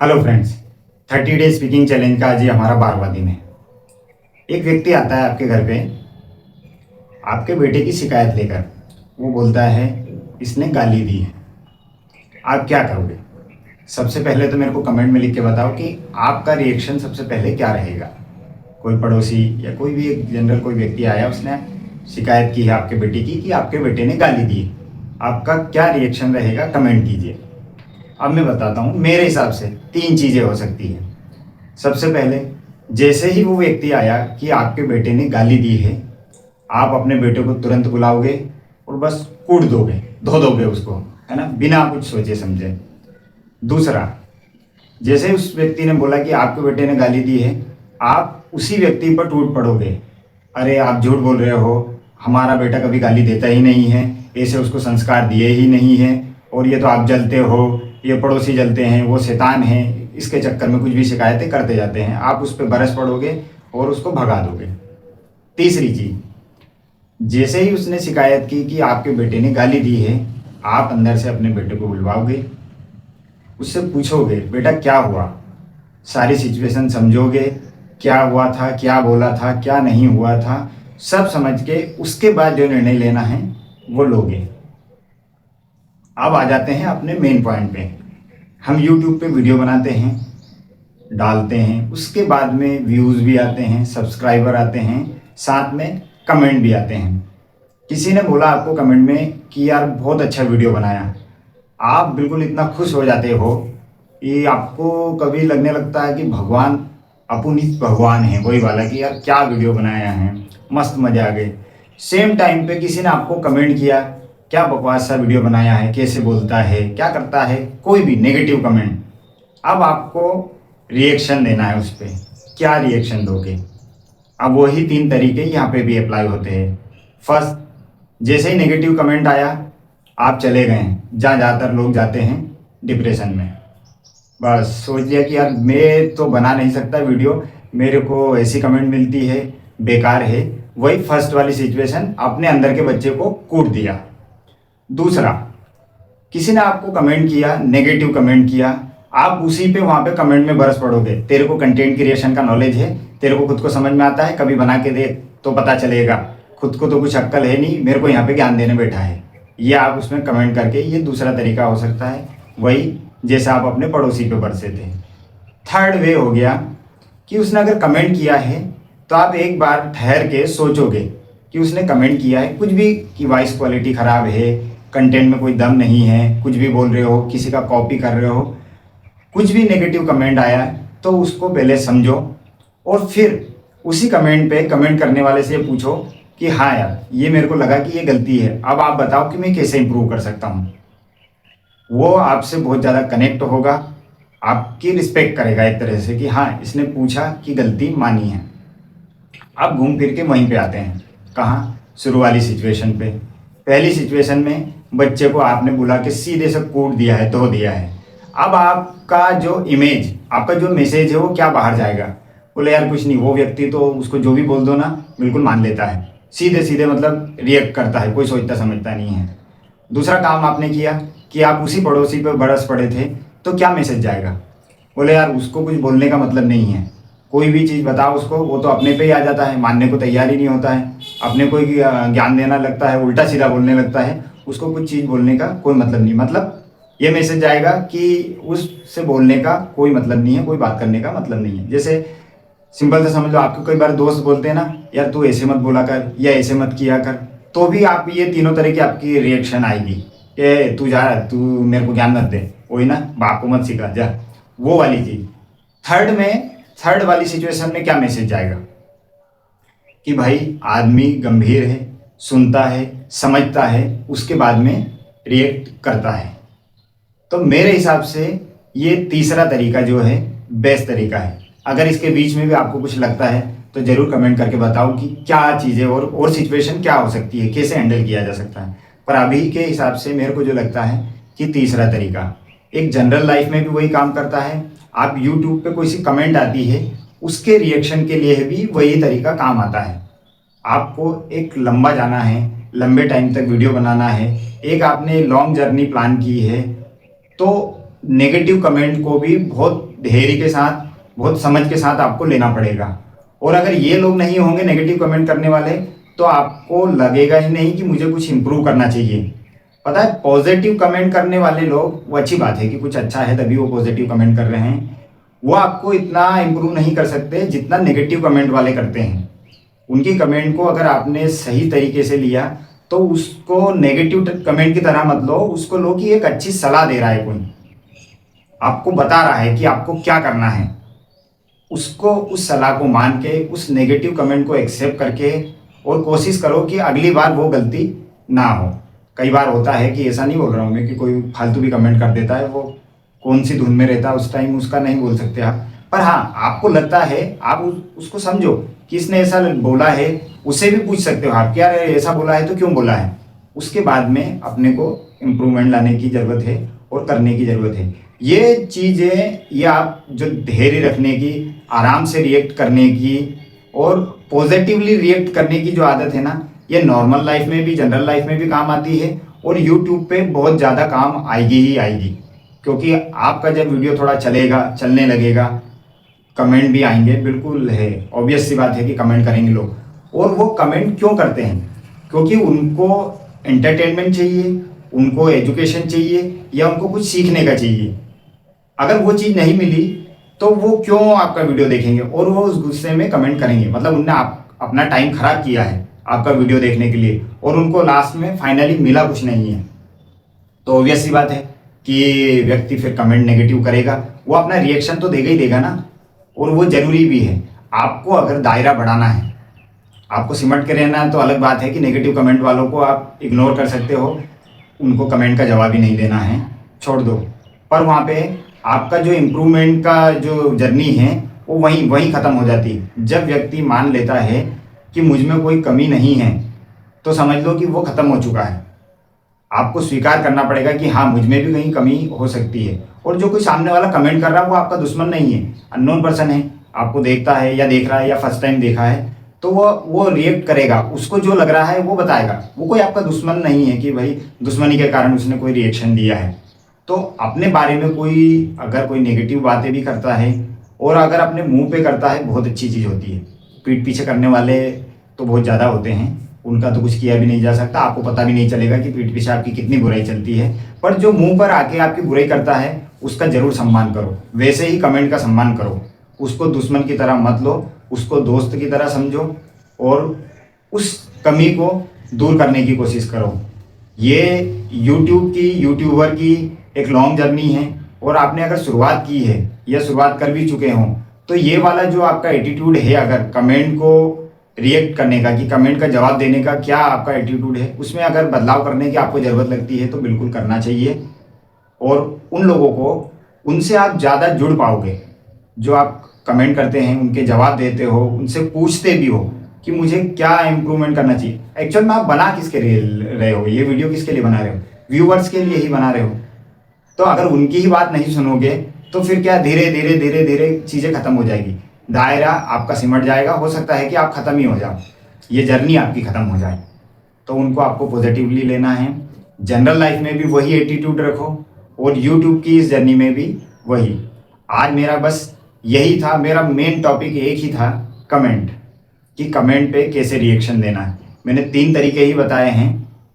Hello friends, 30 day speaking challenge का आज ये हमारा 12वां दिन है। एक व्यक्ति आता है आपके घर पे आपके बेटे की शिकायत लेकर। वो बोलता है इसने गाली दी है। आप क्या करोगे? सबसे पहले तो मेरे को कमेंट में लिख के बताओ कि आपका रिएक्शन सबसे पहले क्या रहेगा। कोई पड़ोसी या कोई भी एक जनरल कोई व्यक्ति आया, उसने शिकायत की है आपके बेटे की कि आपके बेटे ने गाली दी है। आपका क्या रिएक्शन रहेगा, कमेंट कीजिए। अब मैं बताता हूँ, मेरे हिसाब से 3 चीज़ें हो सकती हैं। सबसे पहले, जैसे ही वो व्यक्ति आया कि आपके बेटे ने गाली दी है, आप अपने बेटे को तुरंत बुलाओगे और बस कूट दोगे, धो दोगे उसको, है ना, बिना कुछ सोचे समझे। दूसरा, जैसे ही उस व्यक्ति ने बोला कि आपके बेटे ने गाली दी है, आप उसी व्यक्ति पर टूट पड़ोगे। अरे आप झूठ बोल रहे हो, हमारा बेटा कभी गाली देता ही नहीं है, ऐसे उसको संस्कार दिए ही नहीं है, और ये तो आप जलते हो, ये पड़ोसी जलते हैं, वो शैतान है, इसके चक्कर में कुछ भी शिकायतें करते जाते हैं। आप उस पर बरस पड़ोगे और उसको भगा दोगे। तीसरी चीज़, जैसे ही उसने शिकायत की कि आपके बेटे ने गाली दी है, आप अंदर से अपने बेटे को बुलवाओगे, उससे पूछोगे बेटा क्या हुआ, सारी सिचुएशन समझोगे, क्या हुआ था, क्या बोला था, क्या नहीं हुआ था, सब समझ के उसके बाद जो निर्णय लेना है वो लोगे। अब आ जाते हैं अपने मेन पॉइंट पे। हम YouTube पे वीडियो बनाते हैं, डालते हैं, उसके बाद में व्यूज़ भी आते हैं, सब्सक्राइबर आते हैं, साथ में कमेंट भी आते हैं। किसी ने बोला आपको कमेंट में कि यार बहुत अच्छा वीडियो बनाया, आप बिल्कुल इतना खुश हो जाते हो कि आपको कभी लगने लगता है कि भगवान अपुनीत भगवान है, वही वाला कि यार क्या वीडियो बनाया है, मस्त मज़ा आ गए। सेम टाइम पे किसी ने आपको कमेंट किया, क्या बकवास सा वीडियो बनाया है, कैसे बोलता है, क्या करता है, कोई भी नेगेटिव कमेंट। अब आपको रिएक्शन देना है उस पर, क्या रिएक्शन दोगे? अब वही 3 तरीके यहाँ पे भी अप्लाई होते हैं। फर्स्ट, जैसे ही नेगेटिव कमेंट आया आप चले गए, जहाँ ज़्यादातर लोग जाते हैं डिप्रेशन में। बस सोच लिया कि यार मैं तो बना नहीं सकता वीडियो, मेरे को ऐसी कमेंट मिलती है, बेकार है। वही फर्स्ट वाली सिचुएशन, अपने अंदर के बच्चे को कूट दिया। दूसरा, किसी ने आपको कमेंट किया, नेगेटिव कमेंट किया, आप उसी पे वहाँ पे कमेंट में बरस पड़ोगे। तेरे को कंटेंट क्रिएशन का नॉलेज है, तेरे को खुद को समझ में आता है, कभी बना के दे तो पता चलेगा, खुद को तो कुछ अक्ल है नहीं, मेरे को यहाँ पे ज्ञान देने बैठा है। ये आप उसमें कमेंट करके, ये दूसरा तरीका हो सकता है, वही जैसा आप अपने पड़ोसी पे बरसे थे। थर्ड वे हो गया कि उसने अगर कमेंट किया है तो आप एक बार ठहर के सोचोगे कि उसने कमेंट किया है कुछ भी, कि वॉइस क्वालिटी ख़राब है, कंटेंट में कोई दम नहीं है, कुछ भी बोल रहे हो, किसी का कॉपी कर रहे हो, कुछ भी नेगेटिव कमेंट आया तो उसको पहले समझो और फिर उसी कमेंट पे कमेंट करने वाले से पूछो कि हाँ यार ये मेरे को लगा कि ये गलती है, अब आप बताओ कि मैं कैसे इंप्रूव कर सकता हूँ। वो आपसे बहुत ज़्यादा कनेक्ट होगा, आपकी रिस्पेक्ट करेगा एक तरह से कि हाँ इसने पूछा कि गलती मानी है। अब घूम फिर के वहीं पे आते हैं, कहाँ, शुरू वाली सिचुएशन पे। पहली सिचुएशन में बच्चे को आपने बुला के सीधे से कूट दिया है, धो दिया है। अब आपका जो इमेज, आपका जो मैसेज है वो क्या बाहर जाएगा? बोले यार कुछ नहीं, वो व्यक्ति तो उसको जो भी बोल दो ना बिल्कुल मान लेता है, सीधे सीधे मतलब रिएक्ट करता है, कोई सोचता समझता नहीं है। दूसरा काम आपने किया कि आप उसी पड़ोसी पे बरस पड़े थे, तो क्या मैसेज जाएगा? बोले यार उसको कुछ बोलने का मतलब नहीं है, कोई भी चीज़ बताओ उसको, वो तो अपने पे ही आ जाता है, मानने को तैयार ही नहीं होता है, अपने को ही ज्ञान देना लगता है, उल्टा सीधा बोलने लगता है, उसको कुछ चीज़ बोलने का कोई मतलब नहीं। मतलब ये मैसेज जाएगा कि उससे बोलने का कोई मतलब नहीं है, कोई बात करने का मतलब नहीं है। जैसे सिंपल से समझ लो, आपको कई बार दोस्त बोलते हैं ना, यार तू ऐसे मत बोला कर या ऐसे मत किया कर, तो भी आप ये तीनों तरह की आपकी रिएक्शन आएगी कि तू जा, तू मेरे को ज्ञान मत दे, वही ना, बाप को मत सिखा जा, वो वाली चीज़। थर्ड वाली सिचुएशन में क्या मैसेज जाएगा कि भाई आदमी गंभीर है, सुनता है, समझता है, उसके बाद में रिएक्ट करता है। तो मेरे हिसाब से ये तीसरा तरीका जो है बेस्ट तरीका है। अगर इसके बीच में भी आपको कुछ लगता है तो ज़रूर कमेंट करके बताओ कि क्या चीज़ें और सिचुएशन क्या हो सकती है, कैसे हैंडल किया जा सकता है। पर अभी के हिसाब से मेरे को जो लगता है कि तीसरा तरीका एक जनरल लाइफ में भी वही काम करता है। आप यूट्यूब पे कोई सी कमेंट आती है, उसके रिएक्शन के लिए भी वही तरीका काम आता है। आपको एक लंबा जाना है, लंबे टाइम तक वीडियो बनाना है, एक आपने लॉन्ग जर्नी प्लान की है, तो नेगेटिव कमेंट को भी बहुत धैर्य के साथ, बहुत समझ के साथ आपको लेना पड़ेगा। और अगर ये लोग नहीं होंगे नेगेटिव कमेंट करने वाले, तो आपको लगेगा ही नहीं कि मुझे कुछ इम्प्रूव करना चाहिए। पता है, पॉजिटिव कमेंट करने वाले लोग, वो अच्छी बात है कि कुछ अच्छा है तभी वो पॉजिटिव कमेंट कर रहे हैं, वो आपको इतना इम्प्रूव नहीं कर सकते जितना नेगेटिव कमेंट वाले करते हैं। उनकी कमेंट को अगर आपने सही तरीके से लिया तो उसको नेगेटिव कमेंट की तरह मत लो, उसको लो कि एक अच्छी सलाह दे रहा है कोई, आपको बता रहा है कि आपको क्या करना है। उसको, उस सलाह को मान के, उस नेगेटिव कमेंट को एक्सेप्ट करके और कोशिश करो कि अगली बार वो गलती ना हो। कई बार होता है कि, ऐसा नहीं बोल रहा हूँ मैं कि कोई फालतू भी कमेंट कर देता है, वो कौन सी धुन में रहता है उस टाइम, उसका नहीं बोल सकते आप। पर हाँ, आपको लगता है, आप उसको समझो कि इसने ऐसा बोला है, उसे भी पूछ सकते हो आप, क्या ऐसा बोला है तो क्यों बोला है। उसके बाद में अपने को इम्प्रूवमेंट लाने की ज़रूरत है और करने की ज़रूरत है। ये चीज़ें, ये आप जो धैर्य रखने की, आराम से रिएक्ट करने की और पॉजिटिवली रिएक्ट करने की जो आदत है ना, ये नॉर्मल लाइफ में भी, जनरल लाइफ में भी काम आती है और यूट्यूब पे बहुत ज़्यादा काम आएगी ही आएगी। क्योंकि आपका जब वीडियो थोड़ा चलेगा, चलने लगेगा, कमेंट भी आएंगे, बिल्कुल है, ऑब्वियस सी बात है कि कमेंट करेंगे लोग। और वो कमेंट क्यों करते हैं? क्योंकि उनको एंटरटेनमेंट चाहिए, उनको एजुकेशन चाहिए, या उनको कुछ सीखने का चाहिए। अगर वो चीज़ नहीं मिली तो वो क्यों आपका वीडियो देखेंगे, और वो उस गुस्से में कमेंट करेंगे। मतलब उनने अपना टाइम खराब किया है आपका वीडियो देखने के लिए, और उनको लास्ट में फाइनली मिला कुछ नहीं है। तो ऑब्वियस सी बात है कि व्यक्ति फिर कमेंट नेगेटिव करेगा, वो अपना रिएक्शन तो देगा ही देगा ना। और वो जरूरी भी है। आपको अगर दायरा बढ़ाना है, आपको सिमट के रहना है, तो अलग बात है कि नेगेटिव कमेंट वालों को आप इग्नोर कर सकते हो, उनको कमेंट का जवाब ही नहीं देना है, छोड़ दो। पर वहाँ पे आपका जो इम्प्रूवमेंट का जो जर्नी है वो वहीं वहीं ख़त्म हो जाती है। जब व्यक्ति मान लेता है कि मुझ में कोई कमी नहीं है, तो समझ लो कि वो ख़त्म हो चुका है। आपको स्वीकार करना पड़ेगा कि हाँ, मुझ में भी कहीं कमी हो सकती है। और जो कोई सामने वाला कमेंट कर रहा है वो आपका दुश्मन नहीं है, अननोन पर्सन है, आपको देखता है या देख रहा है या फर्स्ट टाइम देखा है, तो वो रिएक्ट करेगा, उसको जो लग रहा है वो बताएगा। वो कोई आपका दुश्मन नहीं है कि भाई दुश्मनी के कारण उसने कोई रिएक्शन दिया है। तो अपने बारे में कोई अगर कोई नेगेटिव बातें भी करता है, और अगर अपने मुंह पे करता है, बहुत अच्छी चीज़ होती है। पीठ पीछे करने वाले तो बहुत ज़्यादा होते हैं, उनका तो कुछ किया भी नहीं जा सकता, आपको पता भी नहीं चलेगा कि पीठ पीछे आपकी कितनी बुराई चलती है। पर जो मुंह पर आके आपकी बुराई करता है, उसका जरूर सम्मान करो। वैसे ही कमेंट का सम्मान करो, उसको दुश्मन की तरह मत लो, उसको दोस्त की तरह समझो और उस कमी को दूर करने की कोशिश करो। ये यूट्यूबर की एक लॉन्ग जर्नी है, और आपने अगर शुरुआत की है या शुरुआत कर भी चुके हों, तो ये वाला जो आपका एटीट्यूड है, अगर कमेंट को रिएक्ट करने का, कि कमेंट का जवाब देने का क्या आपका एटीट्यूड है, उसमें अगर बदलाव करने की आपको ज़रूरत लगती है तो बिल्कुल करना चाहिए। और उन लोगों को, उनसे आप ज़्यादा जुड़ पाओगे जो आप कमेंट करते हैं, उनके जवाब देते हो, उनसे पूछते भी हो कि मुझे क्या इम्प्रूवमेंट करना चाहिए। एक्चुअल में आप बना किसके लिए रहे हो, ये वीडियो किसके लिए बना रहे हो? व्यूवर्स के लिए ही बना रहे हो। तो अगर उनकी ही बात नहीं सुनोगे तो फिर क्या, धीरे धीरे धीरे धीरे चीज़ें खत्म हो जाएगी, दायरा आपका सिमट जाएगा। हो सकता है कि आप ख़त्म ही हो जाओ, ये जर्नी आपकी ख़त्म हो जाए। तो उनको आपको पॉजिटिवली लेना है। जनरल लाइफ में भी वही एटीट्यूड रखो, और यूट्यूब की इस जर्नी में भी वही। आज मेरा बस यही था, मेरा मेन टॉपिक एक ही था, कमेंट, कि कमेंट पे कैसे रिएक्शन देना है। मैंने 3 तरीके ही बताए हैं,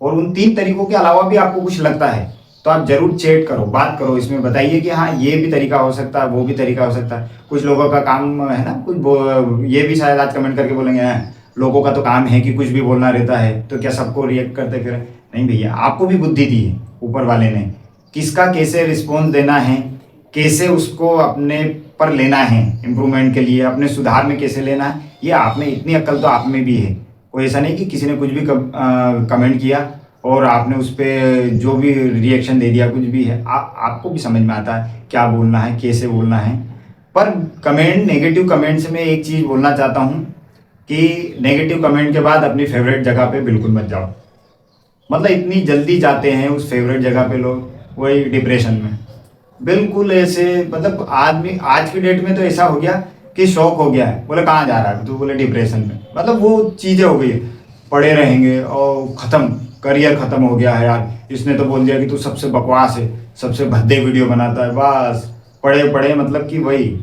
और उन 3 तरीकों के अलावा भी आपको कुछ लगता है तो आप जरूर चैट करो, बात करो, इसमें बताइए कि हाँ, ये भी तरीका हो सकता है, वो भी तरीका हो सकता है। कुछ लोगों का काम है ना, ये भी शायद आज कमेंट करके बोलेंगे, हाँ, लोगों का तो काम है कि कुछ भी बोलना रहता है, तो क्या सबको रिएक्ट करते फिर? नहीं भैया, आपको भी बुद्धि दी है ऊपर वाले ने, किसका कैसे रिस्पॉन्स देना है, कैसे उसको अपने पर लेना है, इम्प्रूवमेंट के लिए अपने सुधार में कैसे लेना है, ये आप में, इतनी अक्ल तो आप में भी है। कोई ऐसा नहीं कि किसी ने कुछ भी कमेंट किया और आपने उस पर जो भी रिएक्शन दे दिया, कुछ भी है। आपको भी समझ में आता है क्या बोलना है, कैसे बोलना है। पर कमेंट, नेगेटिव कमेंट से मैं एक चीज़ बोलना चाहता हूँ कि नेगेटिव कमेंट के बाद अपनी फेवरेट जगह पे बिल्कुल मत जाओ। मतलब इतनी जल्दी जाते हैं उस फेवरेट जगह पे लोग, वही डिप्रेशन में। बिल्कुल ऐसे, मतलब आदमी आज की डेट में तो ऐसा हो गया कि शौक हो गया है, बोले कहाँ जा रहा है तो बोले डिप्रेशन में। मतलब वो चीज़ें हो गई, पड़े रहेंगे और ख़त्म, करियर ख़त्म हो गया है यार, इसने तो बोल दिया कि तू सबसे बकवास है, सबसे भद्दे वीडियो बनाता है, बस पढ़े पढ़े मतलब कि वही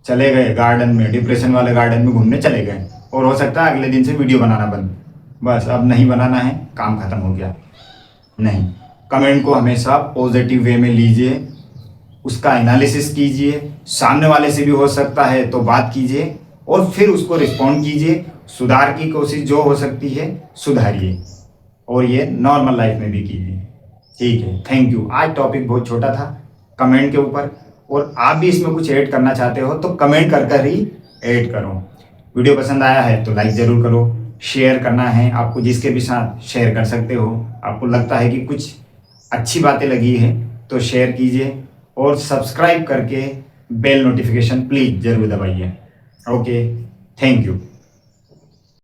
चले गए गार्डन में, डिप्रेशन वाले गार्डन में घूमने चले गए, और हो सकता है अगले दिन से वीडियो बनाना बंद, बस अब नहीं बनाना है, काम खत्म हो गया। नहीं, कमेंट को हमेशा पॉजिटिव वे में लीजिए, उसका एनालिसिस कीजिए, सामने वाले से भी हो सकता है तो बात कीजिए और फिर उसको रिस्पॉन्ड कीजिए, सुधार की कोशिश जो हो सकती है सुधारिए, और ये नॉर्मल लाइफ में भी कीजिए। ठीक है, थैंक यू। आज टॉपिक बहुत छोटा था कमेंट के ऊपर, और आप भी इसमें कुछ ऐड करना चाहते हो तो कमेंट कर कर ही ऐड करो। वीडियो पसंद आया है तो लाइक ज़रूर करो, शेयर करना है आपको, जिसके भी साथ शेयर कर सकते हो। आपको लगता है कि कुछ अच्छी बातें लगी है तो शेयर कीजिए, और सब्सक्राइब करके बेल नोटिफिकेशन प्लीज़ ज़रूर दबाइए। Okay, thank you.